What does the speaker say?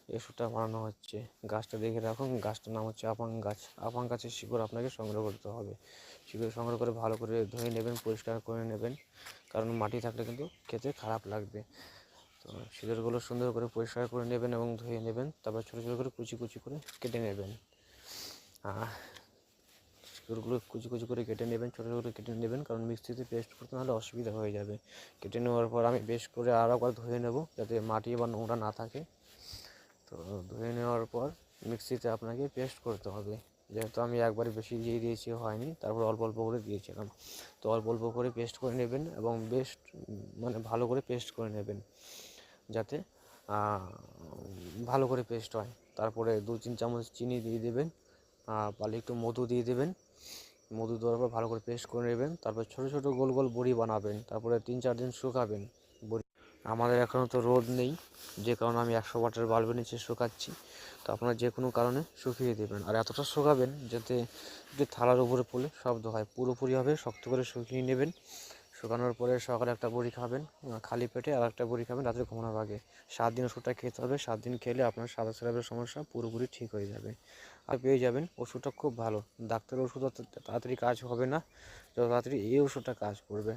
এই ওষুধটা বানানো হচ্ছে। গাছটা দেখে রাখুন, গাছটার নাম হচ্ছে আপাং গাছ। আপাং গাছের শিকড় আপনাকে সংগ্রহ করতে হবে। শিকড় সংগ্রহ করে ভালো করে ধুয়ে নেবেন, পরিষ্কার করে নেবেন, কারণ মাটি থাকলে কিন্তু খেতে খারাপ লাগবে। তো শিকড়গুলো সুন্দর করে পরিষ্কার করে নেবেন এবং ধুয়ে নেবেন, তারপর ছোটো ছোটো করে কুচি কুচি করে কেটে নেবেন। শিকড়গুলো কুচি কুচি করে কেটে নেবেন, ছোটো ছোটো করে কেটে নেবেন, কারণ মিক্সিতে পেস্ট করতে নাহলে অসুবিধা হয়ে যাবে। কেটে নেওয়ার পর আমি বেশ করে আরও একবার ধুয়ে নেব, যাতে মাটি বা নোংরা না থাকে। তো ধুয়ে নেওয়ার পর মিক্সিতে আপনাকে পেস্ট করতে হবে। যেহেতু আমি একবারে বেশি দিয়ে দিয়েছি, হয়নি, তারপর অল্প অল্প করে দিয়েছিলাম। তো অল্প অল্প করে পেস্ট করে নেবেন এবং মানে ভালো করে পেস্ট করে নেবেন, যাতে ভালো করে পেস্ট হয়। তারপরে 2-3 চামচ চিনি দিয়ে দেবেন, পারলে একটু মধু দিয়ে দেবেন। মধু দেওয়ার পর ভালো করে পেস্ট করে নেবেন। তারপর ছোটো ছোটো গোল গোল বড়ি বানাবেন, তারপরে 3-4 দিন শুকাবেন বড়ি। আমাদের এখনও তো রোদ নেই, যে কারণে আমি 100 ওয়াটের বাল্বের নিচে শুকাচ্ছি। তো আপনারা যে কোনো কারণে শুকিয়ে দেবেন, আর এতটা শুকাবেন যাতে একটু থালার উপরে পড়লে শব্দ হয়। পুরোপুরিভাবে শক্ত করে শুকিয়ে নেবেন। শুকানোর পরে সকালে একটা বড়ি খাবেন খালি পেটে, আর একটা বড়ি খাবেন রাত্রে ঘুমানোর আগে। 7 দিন ওষুধটা খেতে হবে। 7 দিন খেলে আপনার সাদা স্রাবের সমস্যা পুরোপুরি ঠিক হয়ে যাবে। আর পেয়ে যাবেন ওষুধটা খুব ভালো। ডাক্তারের ওষুধ অত তাড়াতাড়ি কাজ হবে না, যত তাড়াতাড়ি এই ওষুধটা কাজ করবে।